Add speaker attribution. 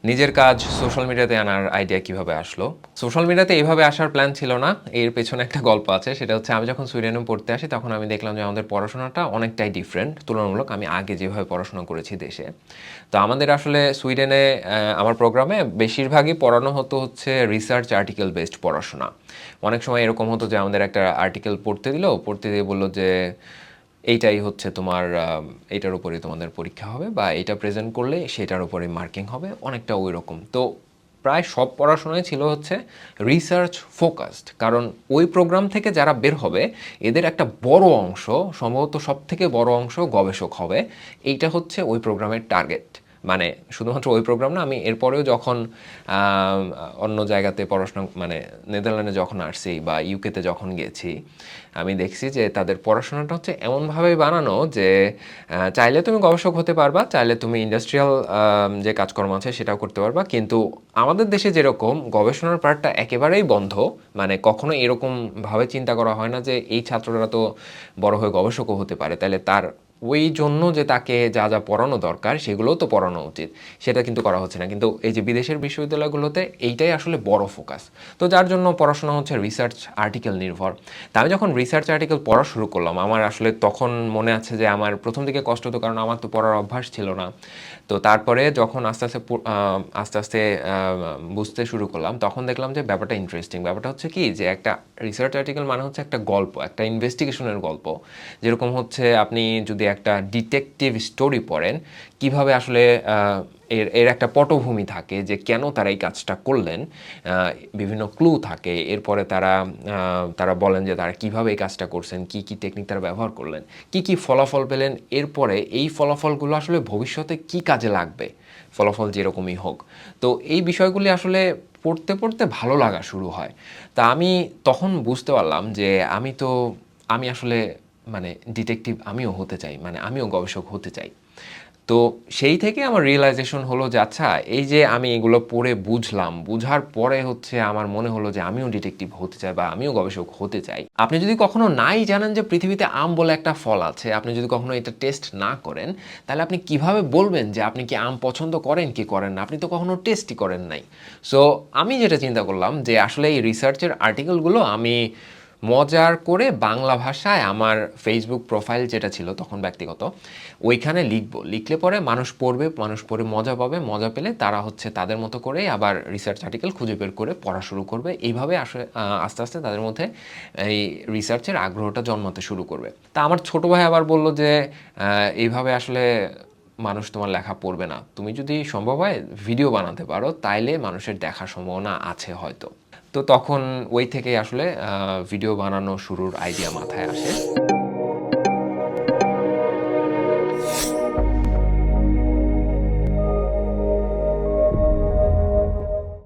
Speaker 1: নিজের কাজ সোশ্যাল মিডিয়াতে আনার আইডিয়া কিভাবে আসলো? সোশ্যাল মিডিয়াতে এইভাবে আসার প্ল্যান ছিল না। এর পেছনে একটা গল্প আছে। সেটা হচ্ছে আমি যখন সুইডেনে পড়তে আসি তখন আমি দেখলাম যে আমাদের পড়াশোনাটা অনেকটাই ডিফারেন্ট তুলনামূলক আমি আগে যেভাবে পড়াশোনা করেছি দেশে। তো আমাদের আসলে সুইডেনে আমার প্রোগ্রামে বেশিরভাগই পড়ানো হতো হচ্ছে রিসার্চ আর্টিকেল বেসড পড়াশোনা। অনেক সময় এরকম হতো যে আমাদের একটা আর্টিকেল পড়তে দিল, পড়তে দিয়ে বলল যে এইটাই হচ্ছে তোমার এইটার উপরে তোমাদের পরীক্ষা হবে বা এটা প্রেজেন্ট করলে সেটার উপরে মার্কিং হবে, অনেকটা ওই রকম। তো প্রায় সব পড়াশোনায় ছিল হচ্ছে রিসার্চ ফোকাসড, কারণ ওই প্রোগ্রাম থেকে যারা বের হবে এদের একটা বড় অংশ, সম্ভবত সব থেকে বড় অংশ গবেষক হবে। এইটা হচ্ছে ওই প্রোগ্রামের টার্গেট। মানে শুধুমাত্র ওই প্রোগ্রাম না, আমি এরপরেও যখন অন্য জায়গাতে পড়াশোনা মানে নেদারল্যান্ডে যখন আসছি বা ইউকেতে যখন গেছি, আমি দেখছি যে তাদের পড়াশোনাটা হচ্ছে এমনভাবে বানানো যে চাইলে তুমি গবেষক হতে পারবা, চাইলে তুমি ইন্ডাস্ট্রিয়াল যে কাজকর্ম আছে সেটাও করতে পারবা, কিন্তু আমাদের দেশে যেরকম গবেষণার পার্টটা একেবারেই বন্ধ, মানে কখনো এরকমভাবে চিন্তা করা হয় না যে এই ছাত্ররা তো বড় হয়ে গবেষকও হতে পারে, তাহলে তার ওই জন্য যে তাকে যা যা পড়ানো দরকার সেগুলোও তো পড়ানো উচিত, সেটা কিন্তু করা হচ্ছে না। কিন্তু এই যে বিদেশের বিশ্ববিদ্যালয়গুলোতে এইটাই আসলে বড় ফোকাস। তো যার জন্য পড়াশোনা হচ্ছে রিসার্চ আর্টিকেল নির্ভর। তা আমি যখন রিসার্চ আর্টিকেল পড়া শুরু করলাম, আমার আসলে তখন মনে আছে যে আমার প্রথম দিকে কষ্ট হতো, কারণ আমার তো পড়ার অভ্যাস ছিল না। তো তারপরে যখন আস্তে আস্তে আস্তে আস্তে বুঝতে শুরু করলাম, তখন দেখলাম যে ব্যাপারটা ইন্টারেস্টিং। ব্যাপারটা হচ্ছে কি, যে একটা রিসার্চ আর্টিকেল মানে হচ্ছে একটা গল্প, একটা ইনভেস্টিগেশনের গল্প। যেরকম হচ্ছে আপনি যদি একটা ডিটেকটিভ স্টোরি পড়েন, কিভাবে আসলে এর এর একটা পটভূমি থাকে যে কেন তারা এই কাজটা করলেন, বিভিন্ন ক্লু থাকে, এরপরে তারা তারা বলেন যে তারা কিভাবে এই কাজটা করছেন, কি কি টেকনিক তারা ব্যবহার করলেন, কি কি ফলাফল পেলেন, এরপরে এই ফলাফলগুলো আসলে ভবিষ্যতে কি কাজে লাগবে, ফলাফল যেরকমই হোক। তো এই বিষয়গুলি আসলে পড়তে পড়তে ভালো লাগা শুরু হয়। তা আমি তখন বুঝতে পারলাম যে আমি আসলে মানে ডিটেকটিভ আমিও হতে চাই, মানে আমিও গবেষক হতে চাই। তো সেই থেকে আমার রিয়েলাইজেশন হলো যে আচ্ছা, এই যে আমি এগুলো পড়ে বুঝলাম, বুঝার পরে হচ্ছে আমার মনে হলো যে আমিও ডিটেকটিভ হতে চাই বা আমিও গবেষক হতে চাই। আপনি যদি কখনো নাই জানেন যে পৃথিবীতে আম বলে একটা ফল আছে, আপনি যদি কখনো এটা টেস্ট না করেন, তাহলে আপনি কিভাবে বলবেন যে আপনি কি আম পছন্দ করেন কি করেন না? আপনি তো কখনো টেস্টই করেন নাই। সো আমি যেটা চিন্তা করলাম যে আসলে এই রিসার্চের আর্টিকেলগুলো আমি মজার করে বাংলা ভাষায় আমার ফেসবুক প্রোফাইল যেটা ছিল তখন ব্যক্তিগত, ওইখানে লিখবো। লিখলে পরে মানুষ পড়বে, মানুষ পড়ে মজা পাবে, মজা পেলে তারা হচ্ছে তাদের মতো করে আবার রিসার্চ আর্টিকেল খুঁজে বের করে পড়া শুরু করবে। এইভাবে আসলে আস্তে আস্তে তাদের মধ্যে এই রিসার্চের আগ্রহটা জন্মাতে শুরু করবে। তা আমার ছোট ভাই আবার বলল যে এইভাবে আসলে মানুষ তোমার লেখা পড়বে না, তুমি যদি সম্ভব হয় ভিডিও বানাতে পারো তাইলে মানুষের দেখার সম্ভাবনা আছে হয়তো। তো তখন ওই থেকেই আসলে ভিডিও বানানো শুরুর আইডিয়া মাথায় আসে।